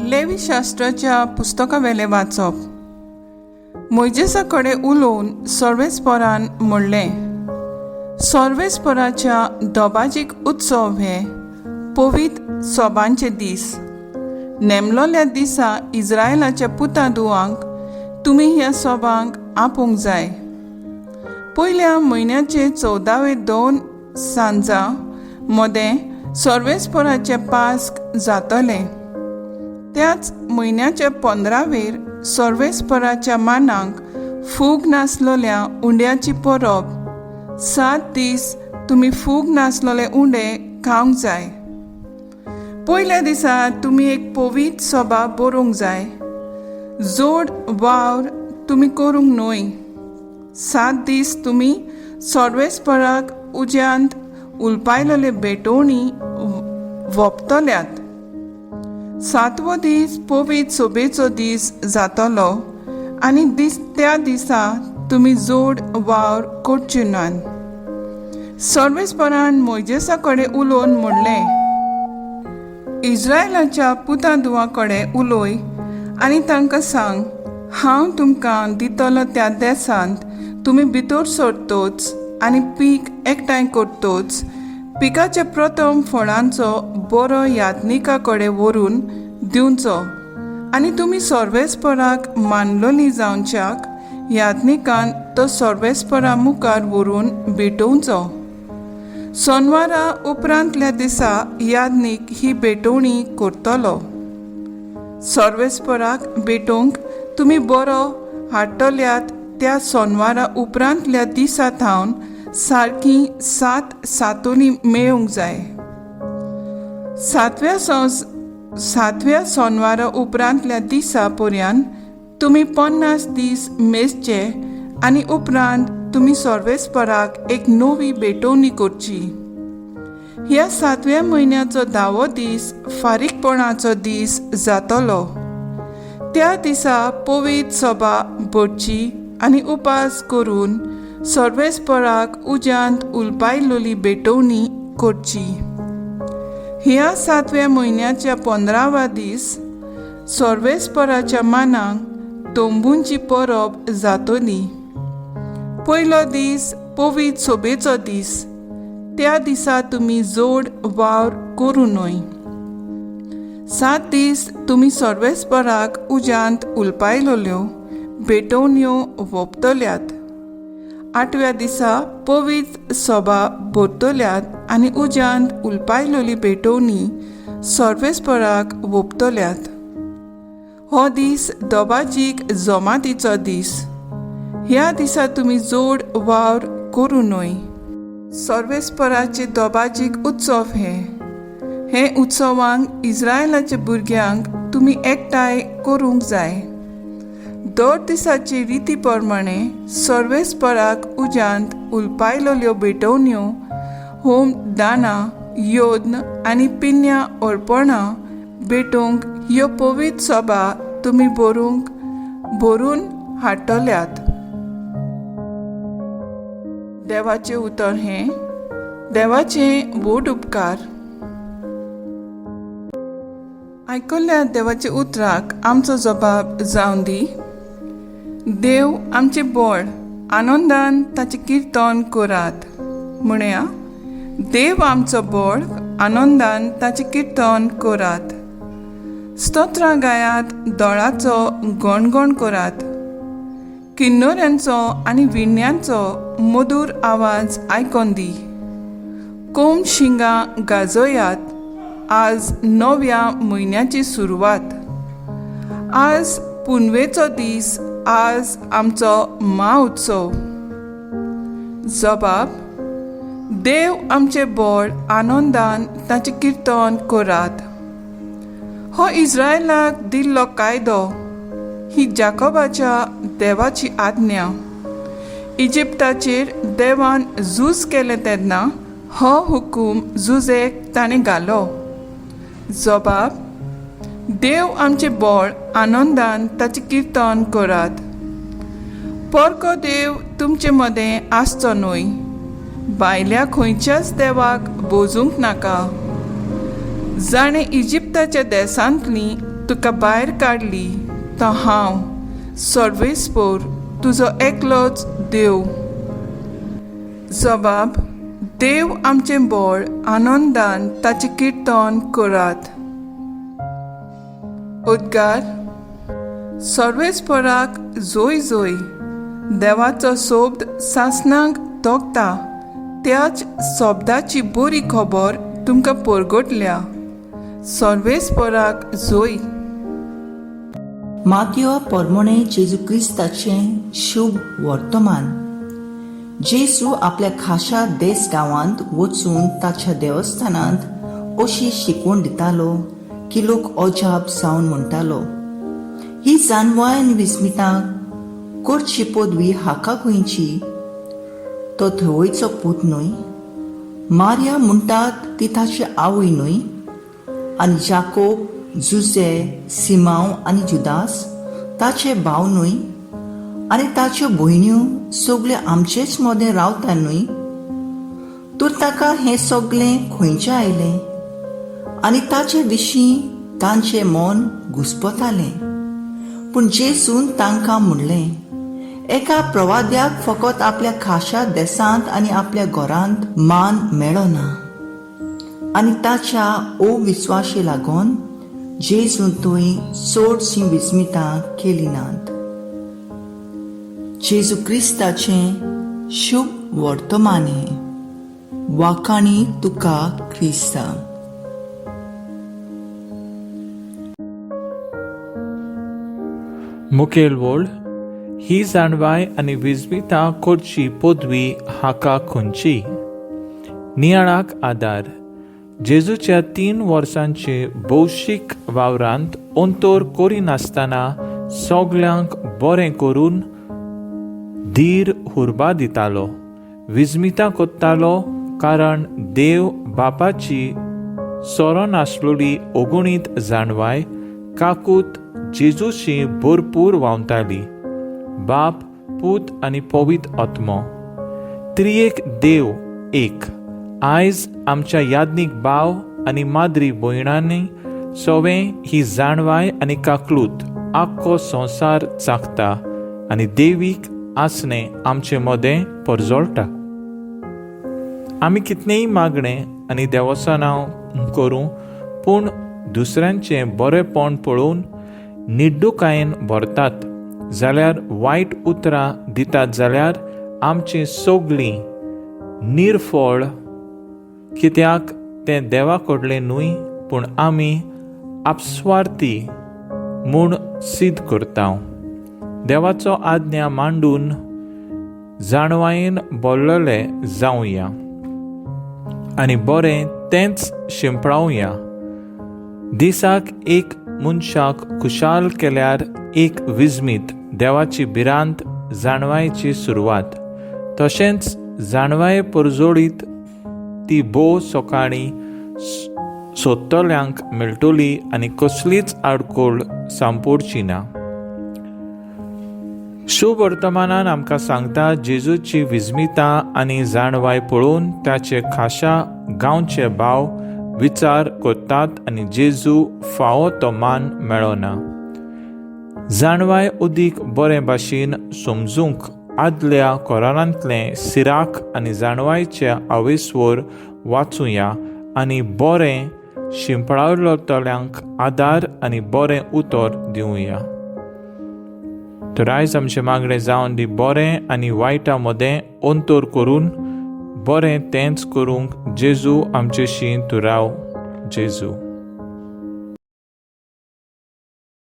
Levy शास्त्राच्या पुस्तकावेले वाचप. मोइजेसा कडेन उलोवन सर्वेस्परान म्हणलें, सर्वेस्पराच्या दोबाजीक उत्सव हे पवित्र सोबांचे दीस. नेमलोल्या दिसा इस्रायलाच्या पुतादुवांक तुमी ह्या सोबांक आपोवंक जाय. पयल्या म्हयन्याचे 14वे 2 सांजा मदें सर्वेस्पराचे पास्क जातले. त्याच म्हयन्याच्या 15वेर सर्वेस्पराच्या मानांक फूग नासलोल्या उंड्याची परब. 7 दीस तुमी फूग नासलोले उंडे खावंक जाय. पयल्या दिसा तुमी एक पवित्र सोबा बरोवंक जाय. जोड वावर तुमी करूंक न्हय. 7 दीस तुमी सर्वेस्पराक उज्यांत उलपायलोले बेटोवणी वोपतल्यात. 7वो दीस पवित्र सोबेचो दीस जातलो आनी त्या दिसा तुमी जोड वावर करचे नात. सर्वेस्परान मोइजेसा कडेन उलोवन म्हणलें, इस्रायलाच्या पुतादुवां कडेन उलय आनी तांकां सांग, हांव तुमकां दितलो त्या देसांत तुमी भितर सरतोच आनी पीक एकठांय करतोच पिकाच्या प्रथम फळांचो बरो याज्ञिका कडेन व्हरून दिवचो आनी तुमी सर्वेस्पराक मानलोली जावच्याक याज्ञिकान तो सर्वेस्परा मुखार व्हरून भेटोवचो. सोनवारा उपरांतल्या दिसा याज्ञिक ही भेटोवणी करतलो. सर्वेस्पराक भेटोवंक तुमी बरो हाडटल्यात त्या सोनवारा उपरांतल्या दिसा थावन सारकी 7 सातोनी मेळूंक जाय. 7व्या सोनवारा उपरांतल्या दिसा पर्यंत तुमी 50 दीस मेजचे आनी उपरांत तुमी सर्वेस्पराक एक नवी भेटोवणी करची. ह्या 7व्या म्हयन्याचो 10वो दीस फारीकपणाचो दीस जातलो. त्या दिसा पवित्र सोबा भरची आनी उपास करून सर्वेस्पराक उज्यांत उलपायलोली भेटोवणी करची. ह्या 7व्या म्हयन्याच्या 15वा दीस सर्वेस्पराच्या मानांक तोंबूंची परब जातली. पयलो दीस पवित्र सोबेचो दीस. त्या दिसा तुमी जोड वावर करूं न्हय. 7 दीस तुमी सर्वेस्पराक उज्यांत उलपायलोल्यो भेटोवण्यो वोपतल्यात. 8व्या दिसा पवित्र सोबा भरतल्यात आनी उज्यांत उलपायलोली भेटोवणी सर्वेस्पराक वोपतल्यात. हो दीस दोबाजीक जमातीचो दीस. ह्या दिसा तुमी जोड वावर करूं न्हय. सर्वेस्पराचे दोबाजीक उत्सव हे उत्सवांक इस्रायलाच्या भुरग्यांक तुमी एकठांय करूंक जाय. दर दिसाचे रिती प्रमाणे सर्वेस्पराक उज्यांत उलपायलोल्यो भेटोवण्यो, होम दानां, योद्न आनी पिन्या अर्पणां भेटोवंक ह्यो पवित्र सोबा तुमी भरून हाडटल्यात. देवाचें उतर हें. देवाचें व्हड उपकार. आयकल्ल्या देवाच्या उतराक आमचो जबाब जावन दी. देव आमचे बळ, आनंदान ताचें किर्तन करात. म्हणया, देव आमचो बळ, आनंदान ताचें किर्तन करात. स्तोत्रां गायात, दोळाचो गणगण करात. किन्नोऱ्यांचो आनी विण्यांचो मधुर आवाज आयकोन दी. कोंब शिंगां गाजोयात. आज 9व्या म्हयन्याची सुरवात. आज पुनवेचो दीस. आज आमचो उत्सव. जबाब. देव आमचे बळ, आनंदान ताचें किर्तन करात. हो इस्रायलाक दिल्लो कायदो. ही जाकोबाच्या देवाची आज्ञा. इजिप्ताचेर देवान झूज केलें तेन्ना हो हुकूम झुजेक ताणें घालो. जबाब. देव आमचे बळ, आनंदान ताचें किर्तन करात. परको देव तुमचे मदें आसचो न्हय. भायल्या खंयच्याच देवाक बोजूंक नाका. जाणें इजिप्ताच्या देसांतलीं तुका भायर काडली तो हांव सर्वेस्पोर तुजो एकलोच देव. जबाब: देव आमचें बळ आनंदान ताचें किर्तन करात. उद्गार. सर्वेस्पराक जोय जोय. देवाचो सोब्द सासणांक तोखता त्याच सोब्दाची बरी खबर तुमकां परगटल्या. सर्वेस्पराक जोय. मातयो पोरमोणे जेजू क्रिस्ताचें शुभ वर्तमान. जेजू आपल्या खाशा देस गांवांत वचून ताच्या देवस्थानांत अशी शिकवण दितालो की लोक अजाप जावन म्हणटालो, ही जानवाय आनी विस्मितां करची पदवी हाका खंयची? तो थंयचो पूत न्हय? मारिया म्हणटात ती ताची आवय न्हय? आनी जाकोब, जुजे, सिमांव आनी जुदास ताचे भाव न्हय? आनी ताच्यो भयण्यो सगळे आमचेच मदें रावता न्हय? तर ताका हें सगळें खंयचें आयलें? आनी ताचे विशीं तांचें मन घुस्पतालें. पूण जेजून तांकां म्हणलें, एका प्रवाद्याक फकत आपल्या खाशा देसांत आनी आपल्या घरांत मान मेळना. आनी ताच्या अविस्वाशी लागून जेजून थंय चडशीं विस्मितां केली नात. जेजू क्रिस्ताचें शुभ वर्तमान. वाखाणी तुका क्रिस्ता. मुखेल वोळ. ही जाणवाय आनी विस्मितां करची पदवी हाका खंयची? नियाळाक आदार. जेजूच्या 3 वर्सांचे भौशीक वावरांत अंतर करिनासतना सगळ्यांक बरें करून धीर उर्बा दितालो. विस्मितां कोत्तालो कारण देव बापाची सोरोन आसलोली अगणीत जाणवाय काकूत जेजूशी भरपूर वावताली. बाप, पूत आनी पवित्र आत्मो त्रियेक देव एक. आयज आमच्या याज्ञीक भाव आनी माद्री भयणांनी सवें ही जाणवाय आनी काकलूत आख्खो संवसार चाखता आनी देवीक आसणें आमचे मदें परजोळटा. आमी कितलेंय मागणें आनी देवसानांव करूं पूण दुसऱ्यांचें बरेंपण पळोवन निड्डूकायेन भरतात जाल्यार वायट उतरां दितात जाल्यार आमचीं सगळीं निर्फळ, कित्याक तें देवा कडलें न्हय पूण आमी आपस्वार्थी म्हूण सिद्ध करता. देवाचो आज्ञा मांडून जाणवायेन भरलेले जावया आनी बरें तेंच शिंपडावया. दिसाक एक मनशाक खुशाल केल्यार एक विस्मीत देवाची भिरांत जाणवायेची सुरवात. तशेंच जाणवाये परजोडीत ती भोव सकाळीं सोदतल्यांक मेळटली आनी कसलीच आडखळ सांपडची ना. शुभ वर्तमानान आमकां सांगता जेजूची विस्मितां आनी जाणवाय पळोवन ताचे खाशा गांवचे भाव विचार करतात आनी जेजू फावो तो मान मेळना. जाणवाय उदीक बरे भाशेन समजूंक आदल्या कोरांतलें सिराक आनी जाणवायच्या आवेसवर वाचुया आनी बरें शिंपडावतल्यांक आदार आनी बरें उतर दिवया. तर आयज आमचें मागणें जावन दी बरें आनी वायटा मदें अंतर करून बरें तेंच करूंक जेजू आमचेशी तूं राव. जेजू.